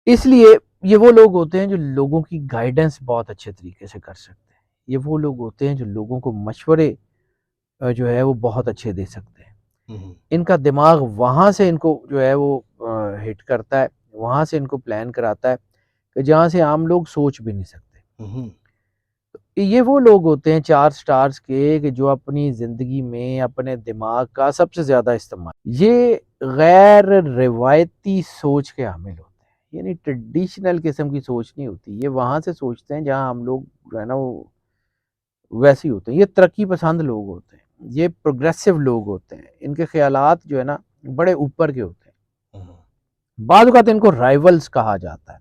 इसलिए ये वो लोग होते हैं जो लोगों की गाइडेंस बहुत अच्छे तरीके से कर सकते हैं। ये वो लोग होते हैं जो लोगों को मशवरे जो है वो बहुत अच्छे दे सकते हैं। हम्म, इनका दिमाग वहाँ से इनको जो है वो हिट करता है, वहाँ से इनको प्लान कराता है कि जहाँ से आम लोग सोच भी नहीं सकते। हम्म, ये वो लोग होते हैं 4 स्टार्स के कि जो अपनी ज़िंदगी में अपने दिमाग का सबसे ज़्यादा इस्तेमाल ये गैर रिवायती सोच के हामिल होते हैं। यानी ट्रेडिशनल किस्म की सोच नहीं होती। ये वहाँ से सोचते हैं जहाँ हम लोग जो है ना वो वैसे ही होते हैं। ये तरक्की पसंद लोग होते हैं। ये प्रोग्रेसिव लोग होते हैं। इनके ख़्यालात जो है ना बड़े ऊपर के होते हैं। हम्म, बाद वक़्त इनको राइवल्स कहा जाता है,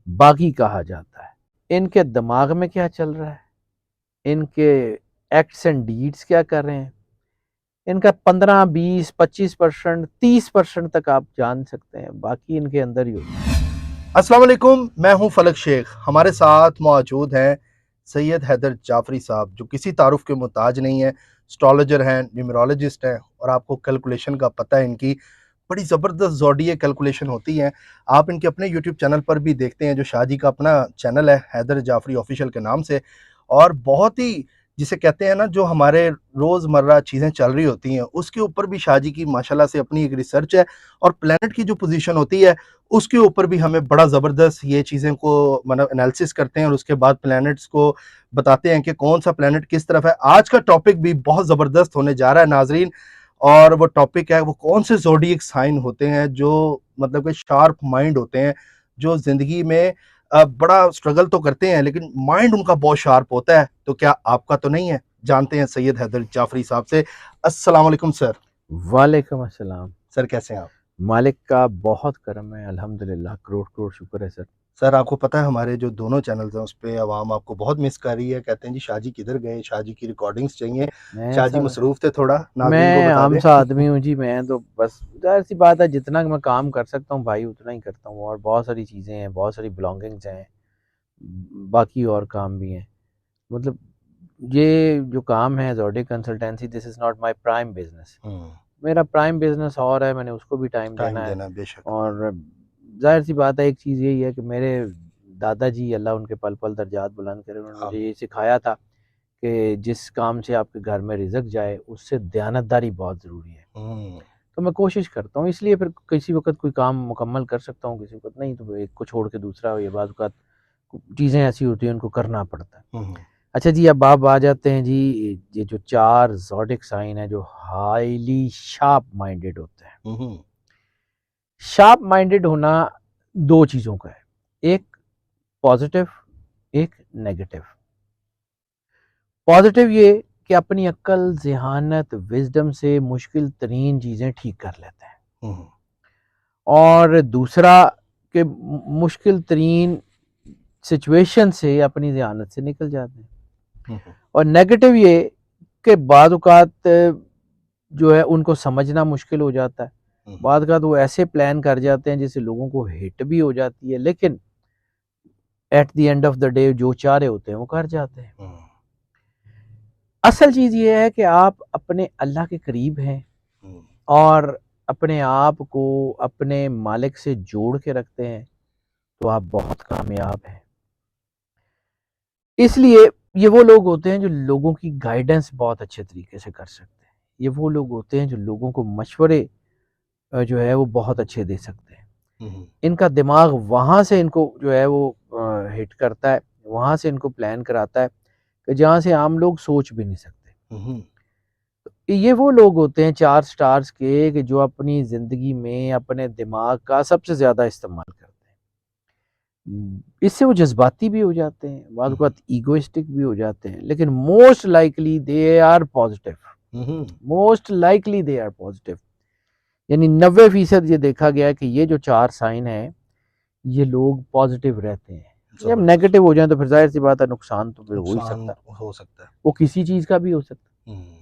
बागी कहा जाता है। इनके दिमाग में क्या चल रहा है? इनके एक्ट्स एंड डीड्स क्या कर रहे हैं? इनका 15, 20, 25%, 30% तक आप जान सकते हैं, बाकी इनके अंदर ही होता है। अस्सलाम वालेकुम, मैं हूं फलक शेख। हमारे साथ मौजूद हैं सैयद हैदर जाफरी साहब, जो किसी तारुफ के मोहताज नहीं है। एस्ट्रोलॉजर हैं, न्यूमरोलॉजिस्ट हैं, और आपको कैलकुलेशन का पता है। इनकी बड़ी ज़बरदस्त ज़ोडिएक कैलकुलेशन होती हैं। आप इनके अपने यूट्यूब चैनल पर भी देखते हैं, जो शाहजी का अपना चैनल है, हैदर जाफरी ऑफिशियल के नाम से। और बहुत ही, जिसे कहते हैं ना, जो हमारे रोज़मर्रा चीज़ें चल रही होती हैं, उसके ऊपर भी शाहजी की माशाल्लाह से अपनी एक रिसर्च है। और प्लैनेट की जो पोजीशन होती है, उसके ऊपर भी हमें बड़ा ज़बरदस्त ये चीज़ें को मतलब एनालिसिस करते हैं, और उसके बाद प्लैनेट्स को बताते हैं कि कौन सा प्लैनेट किस तरफ है। आज का टॉपिक भी बहुत ज़बरदस्त होने जा रहा है नाजरीन, और वो टॉपिक है, वो कौन से ज़ोडिएक साइन होते हैं जो मतलब कि शार्प माइंड होते हैं, जो ज़िंदगी में बड़ा स्ट्रगल तो करते हैं, लेकिन माइंड उनका बहुत शार्प होता है। तो क्या आपका तो नहीं है? जानते हैं सैयद हैदर जाफरी साहब से। अस्सलाम वालेकुम सर। वालेकुम अस्सलाम। सर कैसे हैं आप? मालिक का बहुत करम है, अल्हम्दुलिल्लाह, करोड़-करोड़ शुक्र है सर। सर आपको पता है, हमारे जो दोनों चैनल्स हैं, उस पे अवाम आपको बहुत मिस कर रही है। कहते हैं जी शाहजी किधर गए? शाहजी की रिकॉर्डिंग्स चाहिए। मैं शाहजी सर मसरूफ़ थे थोड़ा, नाज़रीन को मैं बता आम दें। सा आदमी हूँ जी। मैं तो बस ज़ाहिर-सी बात है, जितना मैं काम कर सकता हूँ भाई उतना ही करता हूँ, और बहुत सारी चीज़ें हैं, बहुत सारी बिलॉन्गिंग्स हैं, बाकी और काम भी हैं। मतलब ये जो काम है zodiac consultancy, this is not my prime business. हुँ, मेरा प्राइम बिज़नेस और है, मैंने उसको भी टाइम टाइम देना है। देना बेशक। और ज़ाहिर-सी बात है, एक चीज़ यही है कि मेरे दादाजी, अल्लाह उनके पल-पल दर्जात बुलंद करे, उन्होंने मुझे आमीन। ये सिखाया था कि जिस काम से आपके घर में रिज़्क जाए, उससे दयानतदारी बहुत ज़रूरी है। हुँ, तो मैं कोशिश करता हूँ, इसलिए फिर किसी वक़्त कोई काम मुकम्मल कर सकता हूँ, किसी वक़्त नहीं, तो एक को छोड़ के दूसरा, ये बात का चीज़ें ऐसी होती हैं, उनको करना पड़ता है। हुँ, हुँ, अच्छा जी, अब आप आ जाते हैं जी, ये जो 4 ज़ोडिएक साइन हैं, जो हाइली शार्प माइंडेड होते हैं। हुँ, हुँ, शार्प माइंडेड होना 2 चीज़ों का है, एक पॉज़िटिव, एक नेगेटिव। पॉज़िटिव ये कि अपनी अक्ल, ज़ेहानत, विज़डम से मुश्किल तरीन चीज़ें ठीक कर लेते हैं। हुँ, और दूसरा कि मुश्किल तरीन सिचुएशन से अपनी ज़ेहानत से निकल जाते हैं। हुँ, हुँ, और नेगेटिव ये कि बाद औक़ात जो है उनको समझना मुश्किल हो जाता है। हुँ, हुँ, बाद औक़ात वो ऐसे प्लान कर जाते हैं जिससे लोगों को हिट भी हो जाती है, लेकिन at the end of the day जो चाह रहे होते हैं वो कर जाते हैं। हुँ, असल चीज़ ये है कि आप अपने अल्लाह के करीब हैं, हुँ, और अपने आप को अपने मालिक से जोड़ के रखते हैं, तो आप बहुत कामयाब हैं। इसलिए ये वो लोग होते हैं जो लोगों की गाइडेंस बहुत अच्छे तरीके से कर सकते हैं। ये वो लोग होते हैं जो लोगों को मशवरे जो है वो बहुत अच्छे दे सकते हैं। हुँ, हुँ, इनका दिमाग वहाँ से इनको जो है वो हिट करता है, वहाँ से इनको प्लान कराता है कि जहाँ से आम लोग सोच भी नहीं सकते। हुँ, ये वो लोग होते हैं 4 स्टार्स के कि जो अपनी ज़िंदगी में अपने दिमाग का सबसे ज़्यादा इस्तेमाल करते हैं। इससे वो जज़्बाती भी हो जाते हैं, बाद हुँ, औक़ात ईगोइस्टिक भी हो जाते हैं, लेकिन most likely they are positive. Hmm, hmm, most likely they are positive. यानी 90% ये देखा गया है कि ये जो 4 साइन हैं, ये लोग पॉज़िटिव रहते हैं। जब ज़बरदस्त। नेगेटिव हो जाएँ तो फिर ज़ाहिर-सी बात है, नुकसान तो फिर हो ही नुकसान सकता है। हो सकता है। वो किसी चीज़ का भी हो सकता है। हुँ।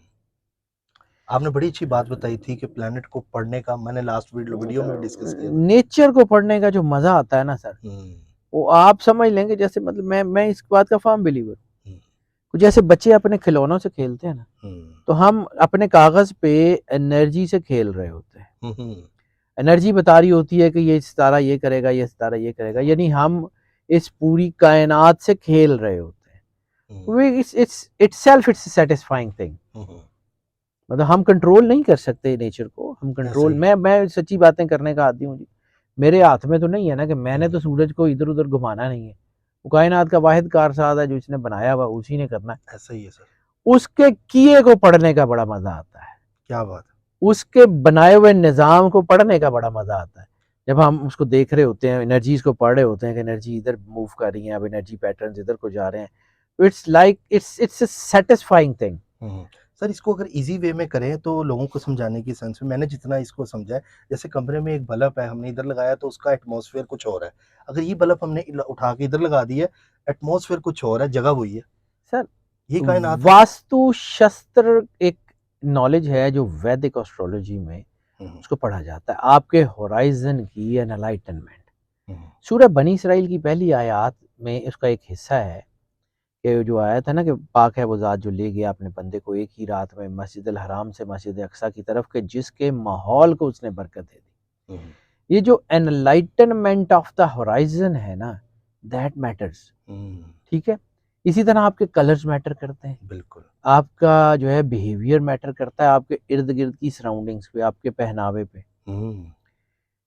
आपने बड़ी अच्छी बात बताई थी कि प्लैनेट को पढ़ने का मैंने लास्ट वीडियो में डिस्कस किया था। नेचर को पढ़ने का जो मज़ा आता है ना सर, हुँ, वो आप समझ लेंगे। जैसे मतलब मैं इस बात का फ़र्म बिलीवर हुँ, हूँ। जैसे बच्चे अपने खिलौनों से खेलते हैं ना, हुँ, तो हम अपने कागज़ पे एनर्जी से खेल रहे होते हैं। हुँ, हुँ, एनर्जी बता रही होती है कि ये सितारा ये करेगा, ये सितारा ये करेगा, यानी हम इस पूरी कायनात से खेल रहे होते हैं। It's satisfying thing. मतलब हम कंट्रोल नहीं कर सकते नेचर को, हम कंट्रोल, मैं सच्ची बातें करने का आदी हूँ जी। मेरे हाथ में तो नहीं है ना कि मैंने तो सूरज को इधर उधर घुमाना नहीं है, वो कायनात का वाहिद कारसाज है जो इसने बनाया हुआ, उसी ने करना है। ऐसा ही है सर। उसके किए को पढ़ने का बड़ा मजा आता है, क्या बात है। उसके बनाए हुए निज़ाम को पढ़ने का बड़ा मजा आता है। जब हम उसको देख रहे होते हैं, एनर्जीज को पढ़ रहे होते हैं कि एनर्जी इधर मूव कर रही है, अब एनर्जी पैटर्न्स इधर को जा रहे हैं, it's like it's a satisfying thing. Sir इसको अगर इजी वे में करें तो लोगों को समझाने की सेंस में, मैंने जितना इसको समझा है, जैसे कमरे में एक बल्ब है, हमने इधर लगाया तो उसका एटमॉस्फेयर कुछ और है, अगर ये बल्ब हमने उठा के इधर लगा दिया, एटमॉस्फेयर कुछ और है, जगह वही है सर ये कायनात। वास्तु शस्त्र एक नॉलेज है जो वैदिक एस्ट्रोलॉजी में उसको पढ़ा जाता है, आपके होराइजन की एनलाइटनमेंट। सूरह बनी इसराइल की पहली आयत में उसका एक हिस्सा है कि जो आया था ना कि पाक है वो ज़ात जो ले गया अपने बंदे को एक ही रात में मस्जिद अल हराम से मस्जिद अक्सा की तरफ, के जिसके माहौल को उसने बरकत दे दी। ये जो एनलाइटनमेंट ऑफ द होराइजन है ना, दैट मैटर्स। ठीक है, इसी तरह आपके कलर्स मैटर करते हैं, बिल्कुल आपका जो है बिहेवियर मैटर करता है, आपके इर्द गिर्द की सराउंडिंग्स पे, आपके पहनावे पे।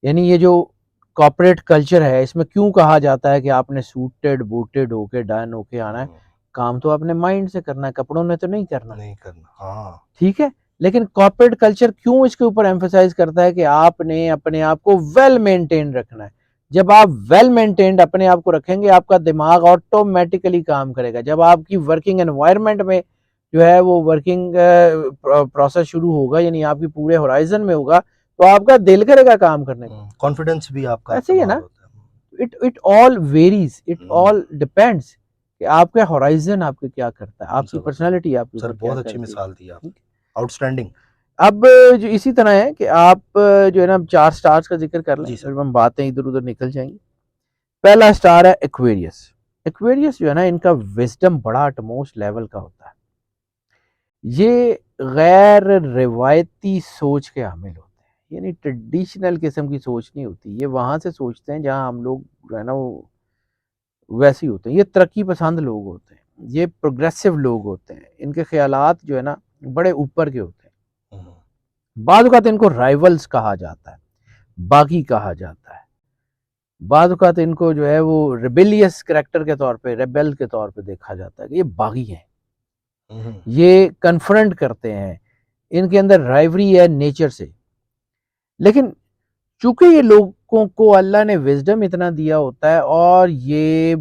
यानी ये जो कॉर्पोरेट कल्चर है, इसमें क्यों कहा जाता है कि आपने सूटेड बूटेड होके डन होके आना है, काम तो आपने माइंड से करना है, कपड़ों ने तो नहीं करना। हाँ ठीक है, लेकिन कॉर्पोरेट कल्चर क्यों इसके ऊपर एम्फसाइज करता है कि आपने अपने आप को वेल मेंटेन रखना है। जब आप वेल मेंटेन्ड अपने आप को रखेंगे, आपका दिमाग ऑटोमेटिकली काम करेगा। जब आपकी वर्किंग एनवायरनमेंट में जो है वो वर्किंग प्रोसेस शुरू होगा, यानी आपकी पूरे होराइजन में होगा, तो आपका दिल करेगा काम करने का, कॉन्फिडेंस भी आपका ऐसे ही है ना। It all varies, it all depends कि आपका होराइजन आपके क्या करता है, आपकी पर्सनालिटी आपके सर ऊपर क्या बहुत अच्छी करती है। मिसाल दी आपने, आउटस्टैंडिंग। अब जो इसी तरह है कि आप जो है ना 4 स्टार्स का जिक्र कर लें, फिर हम बातें इधर उधर निकल जाएंगी। पहला स्टार है एक्वेरियस। एक्वेरियस जो है ना, इनका विजडम बड़ा अटमोस्ट लेवल का होता है। ये गैर रिवायती सोच के हामिल होते हैं, यानी ट्रेडिशनल किस्म की सोच नहीं होती। ये वहाँ से सोचते हैं जहाँ हम लोग जो है ना वो वैसे ही होते हैं। ये तरक्की पसंद लोग होते हैं, ये प्रोग्रेसिव लोग होते हैं, इनके ख्यालात जो है ना बड़े ऊपर के होते हैं। बाद औक़ात इनको राइवल्स कहा जाता है, बागी कहा जाता है। बाद औक़ात इनको जो है वो रिबेलियस कैरेक्टर के तौर पे, रेबेल के तौर पे देखा जाता है कि ये बागी हैं, ये कन्फ्रंट करते हैं, इनके अंदर राइवरी है नेचर से। लेकिन चूंकि ये लोगों को अल्लाह ने विजडम इतना दिया होता है और ये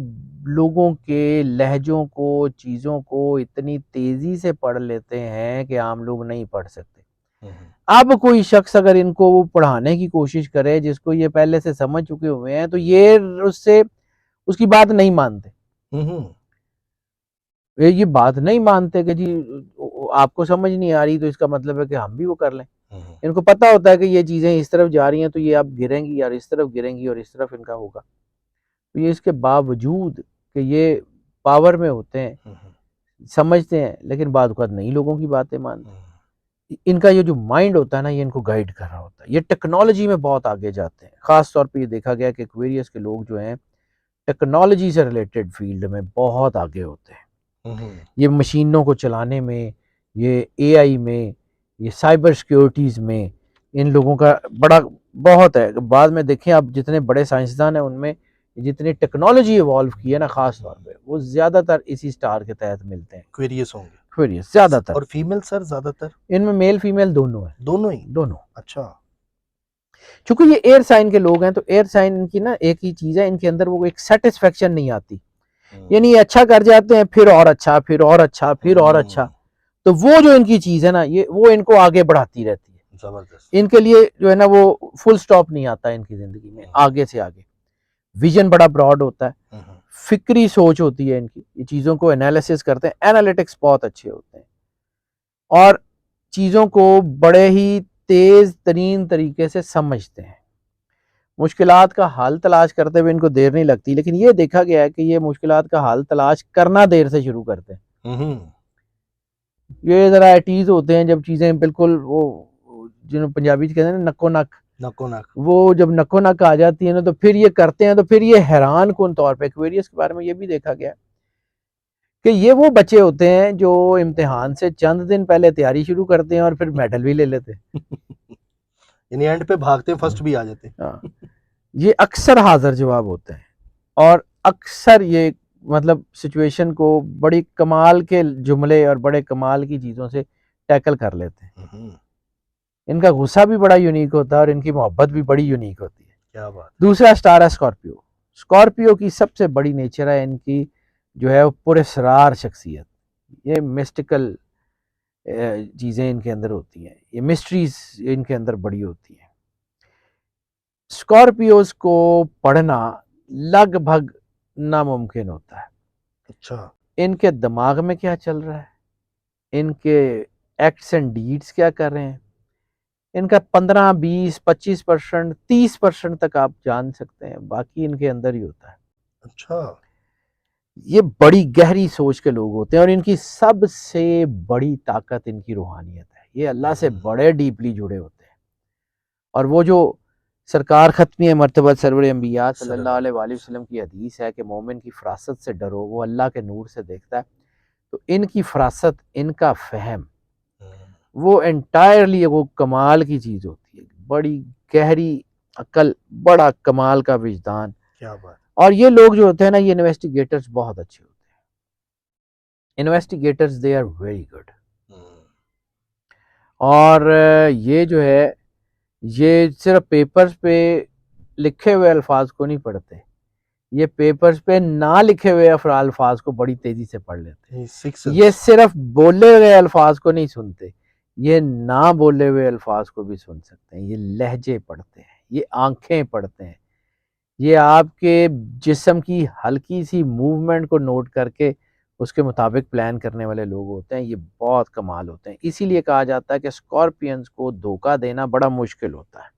लोगों के लहजों को, चीज़ों को इतनी तेज़ी से पढ़ लेते हैं कि आम लोग नहीं पढ़ सकते। अब कोई शख्स अगर इनको वो पढ़ाने की कोशिश करे जिसको ये पहले से समझ चुके हुए हैं, तो ये उससे उसकी बात नहीं मानते। ये बात नहीं मानते कि जी आपको समझ नहीं आ रही तो इसका मतलब है कि हम भी वो कर लें। इनको पता होता है कि ये चीज़ें इस तरफ जा रही हैं तो ये अब गिरेंगी, और इस तरफ गिरेंगी और इस तरफ इनका होगा। तो ये इसके बावजूद कि ये पावर में होते हैं, समझते हैं, लेकिन बाद औक़ात नहीं लोगों की बातें मानते। इनका ये जो माइंड होता है ना, ये इनको गाइड कर रहा होता है। ये टेक्नोलॉजी में बहुत आगे जाते हैं। ख़ास तौर पे ये देखा गया कि एक्वेरियस के लोग जो हैं टेक्नोलॉजी से रिलेटेड फील्ड में बहुत आगे होते हैं। ये मशीनों को चलाने में, ये एआई में, ये साइबर सिक्योरिटीज़ में इन लोगों का बड़ा बहुत है। बाद में देखें आप जितने बड़े साइंसदान हैं उनमें जितनी टेक्नोलॉजी इवॉल्व की है ना, ख़ास तौर पे वो ज़्यादातर इसी स्टार के तहत मिलते हैं। क्वेरियस होंगे, एक्वेरियस ज़्यादातर। और फीमेल सर ज़्यादातर इनमें मेल फीमेल दोनों है, दोनों ही। दोनों। अच्छा, चूंकि ये एयर साइन के लोग हैं तो एयर साइन इनकी ना एक ही चीज़ है, इनके अंदर वो एक सेटिस्फेक्शन नहीं आती। यानी ये अच्छा कर जाते हैं, फिर और अच्छा, फिर और अच्छा, फिर और अच्छा। तो वो जो इनकी चीज़ है ना, ये वो इनको आगे बढ़ाती रहती है। जबरदस्त। इनके लिए जो है ना वो फुल स्टॉप नहीं आता इनकी ज़िंदगी में, आगे से आगे। विजन बड़ा ब्रॉड होता है, फिक्री सोच होती है इनकी, ये चीज़ों को एनालिसिस करते हैं, एनालिटिक्स बहुत अच्छे होते हैं और चीज़ों को बड़े ही तेज़ तरीन तरीके से समझते हैं। मुश्किलात का हल तलाश करते हुए इनको देर नहीं लगती, लेकिन ये देखा गया है कि ये मुश्किलात का हल तलाश करना देर से शुरू करते हैं। ये ज़रा एटीज़ होते हैं जब चीज़ें बिल्कुल वो जिन्हें पंजाबी कहते हैं ना नक्को नक, नको नाक। वो जब नको नक आ जाती है ना, तो फिर ये करते हैं, तो फिर ये हैरान कुन तौर पे एक्वेरियस के बारे में ये भी देखा गया कि ये वो बच्चे होते हैं जो इम्तिहान से चंद दिन पहले तैयारी शुरू करते हैं और फिर मेडल भी ले लेते हैं। यानी एंड पे भागते फर्स्ट भी आ जाते। हाँ, ये अक्सर हाजिर जवाब होते हैं और अक्सर ये मतलब सिचुएशन को बड़ी कमाल के जुमले और बड़े कमाल की चीज़ों से टैकल कर लेते हैं। इनका गुस्सा भी बड़ा यूनिक होता है और इनकी मोहब्बत भी बड़ी यूनिक होती है। क्या बात। दूसरा स्टार है स्कॉर्पियो। स्कॉर्पियो की सबसे बड़ी नेचर है इनकी जो है वो पुरस्रार शख्सियत। ये मिस्टिकल चीज़ें इनके अंदर होती हैं, ये मिस्ट्रीज इनके अंदर बड़ी होती हैं। स्कॉर्पियोज को पढ़ना लगभग नामुमकिन होता है। अच्छा। इनके दिमाग में क्या चल रहा है, इनके एक्ट्स एंड डीड्स क्या कर रहे हैं, इनका 15, 20, 25%, 30% तक आप जान सकते हैं, बाकी इनके अंदर ही होता है। अच्छा। ये बड़ी गहरी सोच के लोग होते हैं और इनकी सबसे बड़ी ताकत इनकी रूहानियत है। ये अल्लाह से बड़े डीपली जुड़े होते हैं और वो जो सरकार खत्मी मर्तबा सरवर अंबिया सल्लल्लाहु अलैहि वसल्लम की हदीस है कि मोमिन की फरासत से डरो, वो अल्लाह के नूर से देखता है। तो इनकी फरासत, इनका फहम, वो एंटायरली वो कमाल की चीज़ होती है, बड़ी गहरी अकल, बड़ा कमाल का विजदान। क्या बात। और ये लोग जो होते हैं ना, ये इन्वेस्टिगेटर्स बहुत अच्छे होते हैं। Investigators they are very good. और ये जो है, ये सिर्फ पेपर्स पे लिखे हुए अल्फाज को नहीं पढ़ते, ये पेपर्स पे ना लिखे हुए अल्फाज को बड़ी तेजी से पढ़ लेते हैं। ये सिर्फ बोले हुए अल्फाज को नहीं सुनते, ये ना बोले हुए अल्फाज को भी सुन सकते हैं। ये लहजे पढ़ते हैं, ये आंखें पढ़ते हैं, ये आपके जिस्म की हल्की सी मूवमेंट को नोट करके उसके मुताबिक प्लान करने वाले लोग होते हैं। ये बहुत कमाल होते हैं। इसीलिए कहा जाता है कि स्कॉर्पियंस को धोखा देना बड़ा मुश्किल होता है।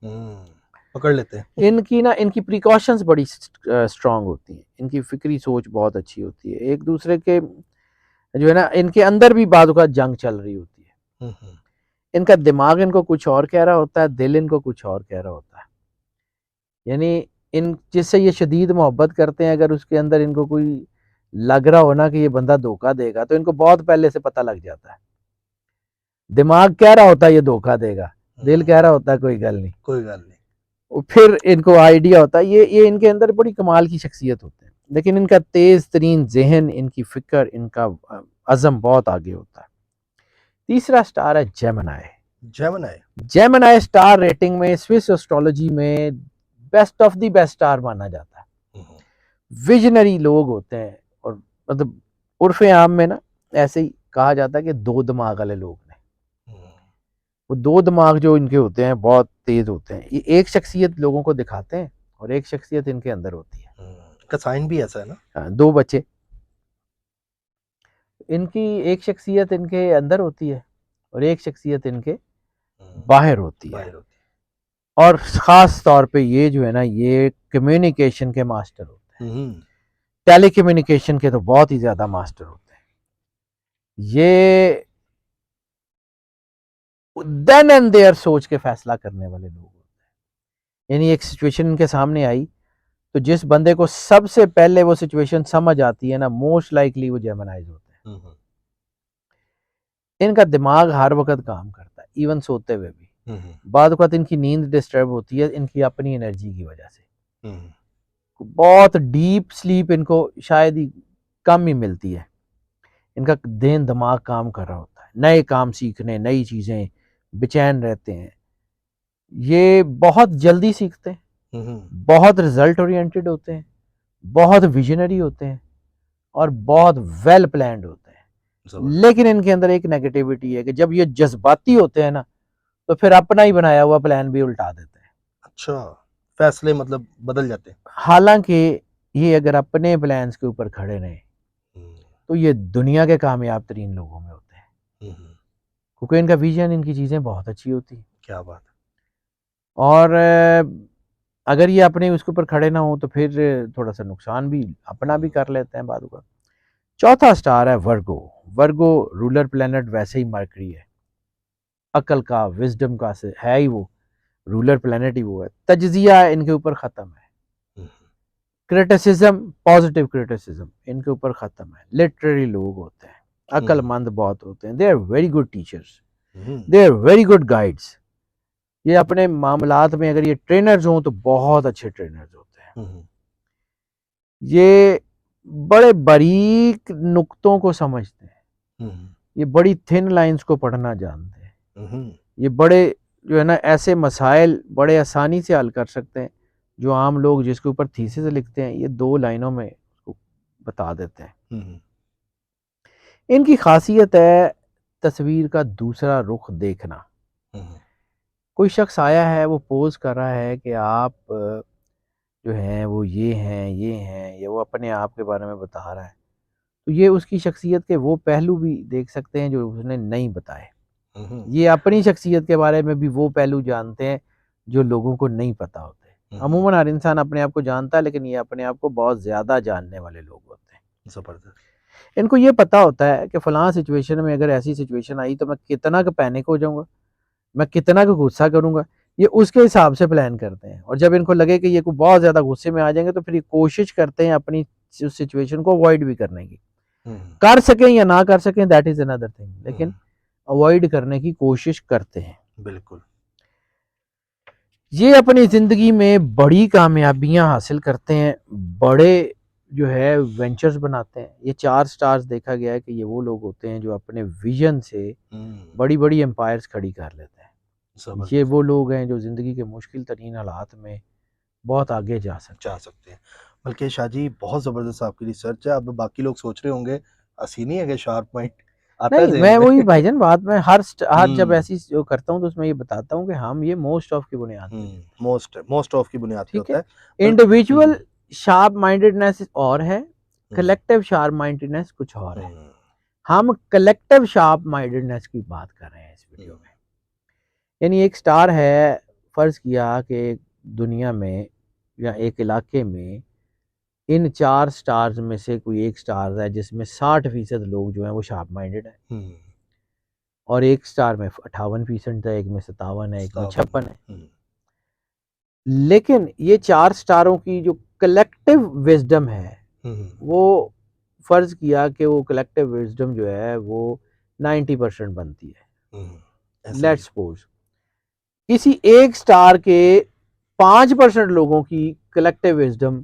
पकड़ लेते हैं। इनकी ना, इनकी प्रिकॉशंस बड़ी स्ट्रांग होती हैं, इनकी फिक्री सोच बहुत अच्छी होती है। एक दूसरे के जो है ना, इनके अंदर भी बाज़ औक़ात जंग चल रही होती है। इनका दिमाग इनको कुछ और कह रहा होता है, दिल इनको कुछ और कह रहा होता है। यानी इन जिससे ये शदीद मोहब्बत करते हैं, अगर उसके अंदर इनको कोई लग रहा हो ना कि ये बंदा धोखा देगा, तो इनको बहुत पहले से पता लग जाता है। दिमाग कह रहा होता है ये धोखा देगा, दिल कह रहा होता है कोई गल नहीं, कोई गल नहीं। फिर इनको आइडिया होता है। ये इनके अंदर बड़ी कमाल की शख्सियत होते हैं, लेकिन इनका तेज़ तरीन जहन, इनकी फ़िक्र, इनका अज़म बहुत आगे होता है। तीसरा स्टार है जेमिनी। जेमिनी स्टार रेटिंग में, स्विस एस्ट्रोलॉजी में best of the best star माना जाता है। विजनरी लोग होते हैं और मतलब उर्फ़े आम में ना ऐसे ही कहा जाता है कि दो दिमाग वाले लोग हैं। वो दो दिमाग जो इनके होते हैं बहुत तेज होते हैं। ये एक शख्सियत लोगों को दिखाते हैं और एक शख्सियत इनके अंदर होती है। इनका साइन भी ऐसा है ना? हाँ, दो बच्चे, इनकी एक शख्सियत इनके अंदर होती है और एक शख्सियत इनके बाहर होती है। और ख़ास तौर पे ये जो है ना, ये कम्युनिकेशन के मास्टर होते हैं। टेली कम्युनिकेशन के तो बहुत ही ज़्यादा मास्टर होते हैं। ये देन एंड देयर सोच के फैसला करने वाले लोग होते हैं। यानी एक सिचुएशन इनके सामने आई, तो जिस बंदे को सबसे पहले वो सिचुएशन समझ आती है ना, मोस्ट लाइकली वो जेमिनीज होते हैं। इनका दिमाग हर वक्त काम करता है, इवन सोते हुए भी। बाद वक्त इनकी नींद डिस्टर्ब होती है इनकी अपनी एनर्जी की वजह से। बहुत डीप स्लीप इनको शायद ही कम ही मिलती है। इनका देन दिमाग काम कर रहा होता है, नए काम सीखने, नई चीज़ें, बेचैन रहते हैं। ये बहुत जल्दी सीखते हैं, बहुत रिजल्ट ओरिएंटेड होते हैं, बहुत विजनरी होते हैं और बहुत वेल प्लान्ड होते हैं। लेकिन इनके अंदर एक नेगेटिविटी है कि जब ये जज्बाती होते हैं ना, तो फिर अपना ही बनाया हुआ प्लान भी उल्टा देते हैं। अच्छा, फैसले मतलब बदल जाते हैं। हालांकि ये अगर अपने प्लान्स के ऊपर खड़े रहे तो ये दुनिया के कामयाब तरीन लोगों में होते हैं, क्योंकि इनका विजन, इनकी चीज़ें बहुत अच्छी होती हैं। क्या बात। और अगर ये अपने उसके ऊपर खड़े ना हो तो फिर थोड़ा सा नुकसान भी अपना भी कर लेते हैं बाद का। चौथा स्टार है वर्गो। वर्गो रूलर प्लेनेट वैसे ही मरकरी है, अकल का, विजडम का से है ही वो, रूलर प्लेनेट ही वो है। तज्जिया इनके ऊपर ख़त्म है, क्रिटिसिज्म, पॉजिटिव क्रिटिसिज्म इनके ऊपर ख़त्म है। लिटरेरी लोग होते हैं, अक्लमंद बहुत होते हैं, they are very good teachers, they are very good guides. ये अपने मामलात में अगर ये ट्रेनर्स हों तो बहुत अच्छे ट्रेनर्स होते हैं। ये बड़े बारीक नुक्तों को समझते हैं, ये बड़ी थिन लाइंस को पढ़ना जानते हैं, ये बड़े जो है ना ऐसे मसाइल बड़े आसानी से हल कर सकते हैं जो आम लोग जिसके ऊपर थीसिस लिखते हैं ये 2 लाइनों में उसको बता देते हैं। इनकी खासियत है तस्वीर का दूसरा रुख देखना। कोई शख्स आया है, वो पोज कर रहा है कि आप जो हैं वो ये हैं, या वो अपने आप के बारे में बता रहा है, तो ये उसकी शख्सियत के वो पहलू भी देख सकते हैं जो उसने नहीं बताए। ये अपनी शख्सियत के बारे में भी वो पहलू जानते हैं जो लोगों को नहीं पता होते। अमूमन हर इंसान अपने आप को जानता है, लेकिन ये अपने आप को बहुत ज़्यादा जानने वाले लोग होते हैं। ज़बरदस्त। इनको ये पता होता है कि फ़लाँ सिचुएशन में अगर ऐसी सिचुएशन आई तो मैं कितना का पैनिक हो जाऊँगा, मैं कितना का गुस्सा करूँगा, ये उसके हिसाब से प्लान करते हैं। और जब इनको लगे कि ये कोई बहुत ज़्यादा गुस्से में आ जाएंगे तो फिर ये कोशिश करते हैं अपनी उस सिचुएशन को अवॉइड भी करने की। कर सकें या ना कर सकें दैट इज़ अनदर थिंग, लेकिन अवॉइड करने की कोशिश करते हैं। बिल्कुल। ये अपनी ज़िंदगी में बड़ी कामयाबियां हासिल करते हैं, बड़े जो है वेंचर्स बनाते हैं। ये 4 स्टार्स देखा गया है कि ये वो लोग होते हैं जो अपने विजन से बड़ी बड़ी एम्पायर्स खड़ी कर लेते हैं। ये वो लोग हैं जो ज़िंदगी के मुश्किल तरीन हालात में बहुत आगे जा सकते हैं। बल्कि शाह जी बहुत ज़बरदस्त आपकी रिसर्च है। अब बाकी लोग सोच रहे होंगे हंसी नहीं है कि शार्प पॉइंट आता नहीं, है मैं वही में। भाईजान बात में हर जब ऐसी जो करता हूँ तो उसमें ये बताता हूँ कि हम ये मोस्ट ऑफ की बुनियाद पे मोस्ट ऑफ की बुनियाद पे होता है। इंडिविजुअल शार्प माइंडेडनेस और है, कलेक्टिव शार्प माइंडेडनेस कुछ और है। हम कलेक्टिव शार्प माइंडेडनेस की बात कर रहे हैं इस वीडियो में। यानी एक स्टार है, फर्ज किया कि दुनिया में या एक इलाके में इन 4 स्टार्स में से कोई एक स्टार है जिसमें 60% लोग जो हैं वो शार्प माइंडेड है, और एक स्टार में 58% है, एक में 57 है, एक में 56 है। लेकिन ये 4 स्टारों की जो कलेक्टिव विजडम है वो फर्ज किया कि वो कलेक्टिव विजडम जो है वो 90% बनती है। लेट्स सपोज किसी एक स्टार के 5% लोगों की कलेक्टिव विजडम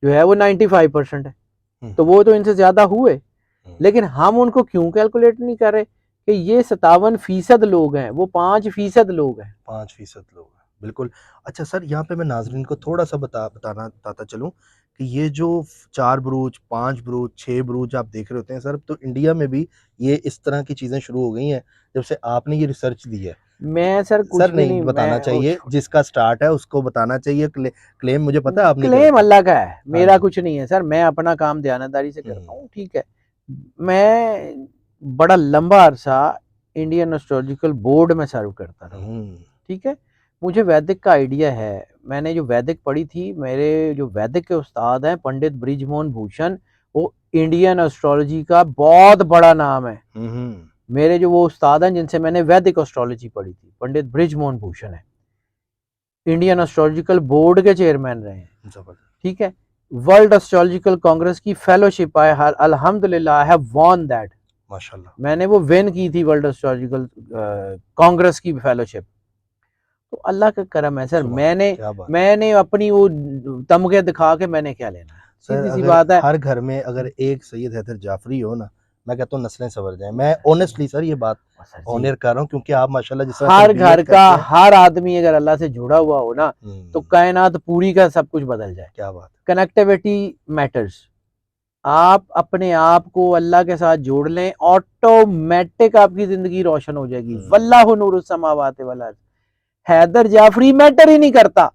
जो है वो 95% है, तो वो तो इनसे ज्यादा हुए, लेकिन हम उनको क्यों कैलकुलेट नहीं कर रहे कि ये 57% लोग हैं, वो 5% लोग हैं। 5% लोग हैं, बिल्कुल। अच्छा सर, यहाँ पे मैं नाजरीन को थोड़ा सा बताता चलूँ कि ये जो 4 बुरूज, 5 बुरूज, 6 बुरूज आप देख रहे होते हैं सर, तो इंडिया में भी ये इस तरह की चीज़ें शुरू हो गई हैं जब से आपने ये रिसर्च दी है। मैं सर कुछ सर भी नहीं बताना मैं चाहिए, जिसका स्टार्ट है उसको बताना चाहिए। क्लेम मुझे पता है आप नहीं क्लेम करते। अल्लाह का है, मेरा जी। कुछ नहीं है सर, मैं अपना काम दयानतदारी से करता हूँ, ठीक है। मैं बड़ा लंबा अरसा इंडियन एस्ट्रोलॉजिकल बोर्ड में सर्व करता रहा, ठीक है। मुझे वैदिक का आइडिया है, मैंने जो वैदिक पढ़ी थी, मेरे जो वैदिक के उस्ताद हैं पंडित ब्रिजमोहन भूषण, वो इंडियन एस्ट्रोलॉजी का बहुत बड़ा नाम है। मेरे जो वो उस्ताद हैं जिनसे मैंने वैदिक एस्ट्रोलॉजी पढ़ी थी, पंडित ब्रिजमोहन भूषण है, इंडियन एस्ट्रोलॉजिकल बोर्ड के चेयरमैन रहे हैं, ठीक है। वर्ल्ड एस्ट्रोलॉजिकल कांग्रेस की फेलोशिप आए, अल्हम्दुलिल्लाह आई हैव वॉन दैट, माशाल्लाह मैंने वो विन की थी वर्ल्ड एस्ट्रोलॉजिकल कांग्रेस की फेलोशिप। तो अल्लाह का करम है सर, मैंने अपनी वो तमगे दिखा के मैंने क्या लेना है, सीधी सी बात है। हर घर में अगर एक सैयद हैदर जाफरी हो ना, मैं कहता हूँ नस्लें संवर जाएं। मैं ऑनेस्टली सर ये बात ऑनर कर रहा हूँ, क्योंकि आप माशाल्लाह जिस तरह हर घर का हर आदमी अगर अल्लाह से जुड़ा हुआ हो ना तो कायनात पूरी का सब कुछ बदल जाए। क्या बात, कनेक्टिविटी मैटर्स। आप अपने आप को अल्लाह के साथ जोड़ लें, ऑटोमेटिक आपकी जिंदगी रोशन हो जाएगी। वल्लाहु नूरुस समावाति वल अर्द। हैदर जाफरी मैटर ही नहीं करता,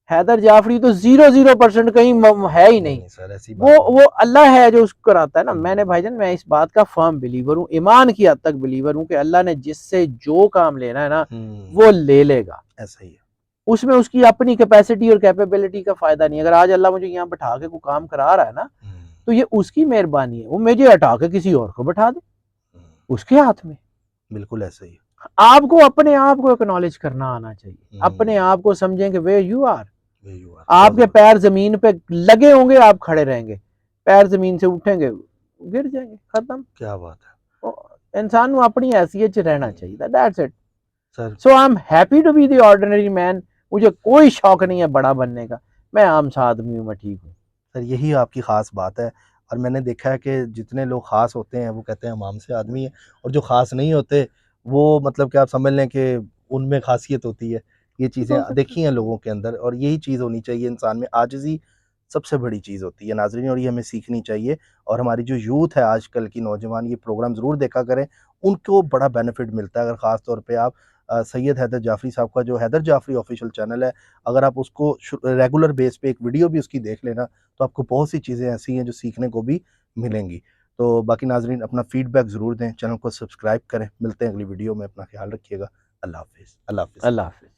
हैदर जाफरी तो 0% कहीं है ही नहीं, सर, ऐसी वो अल्लाह है जो उसको कराता है ना। मैंने भाईजान, मैं इस बात का फर्म बिलीवर हूँ, ईमान की हद तक बिलीवर हूँ कि अल्लाह ने जिससे जो काम लेना है ना वो ले लेगा, ऐसा ही है। उसमें उसकी अपनी कैपेसिटी और कैपेबिलिटी का फायदा नहीं। अगर आज अल्लाह मुझे यहाँ बैठा के कोई काम करा रहा है ना तो ये उसकी मेहरबानी है, वो मुझे हटा के किसी और को बैठा दे, उसके हाथ में। बिल्कुल ऐसा ही है। आपको अपने आप को एक्नॉलेज करना आना चाहिए, अपने आप को समझें कि वे यू आर, आपके पैर जमीन पे लगे होंगे, आप खड़े रहेंगे, पैर जमीन से उठेंगे गिर जाएंगे, खत्म। क्या बात है इंसान को अपनी हैसियत से रहना चाहिए, that's it. Sir. So I am happy to be the ordinary man. मुझे कोई शौक नहीं है बड़ा बनने का, मैं आम सा आदमी हूँ, मैं ठीक हूँ। सर यही आपकी ख़ास बात है, और मैंने देखा है कि जितने लोग ख़ास होते हैं वो कहते हैं हम आम से आदमी हैं, और जो ख़ास नहीं होते वो मतलब कि आप समझ लें कि उनमें ख़ासियत होती है। ये चीज़ें देखी हैं लोगों के अंदर, और यही चीज़ होनी चाहिए इंसान में, आजिज़ी सबसे बड़ी चीज़ होती है नाज़रीन, और ये हमें सीखनी चाहिए। और हमारी जो यूथ है आजकल की नौजवान, ये प्रोग्राम ज़रूर देखा करें, उनको बड़ा बेनिफिट मिलता है। अगर ख़ास तौर पे आप सैयद हैदर जाफ़री साहब का जो हैदर जाफ़री ऑफिशियल चैनल है, अगर आप उसको रेगुलर बेस पे एक वीडियो भी उसकी देख लेना, तो आपको बहुत सी चीज़ें ऐसी हैं जो सीखने को भी मिलेंगी। तो बाकी नाज़रीन अपना फ़ीडबैक ज़रूर दें, चैनल को सब्सक्राइब करें। मिलते हैं अगली वीडियो में, अपना ख़्याल रखिएगा। अल्लाह हाफ़िज़। अल्लाह हाफ़िज़। अल्लाह हाफिज।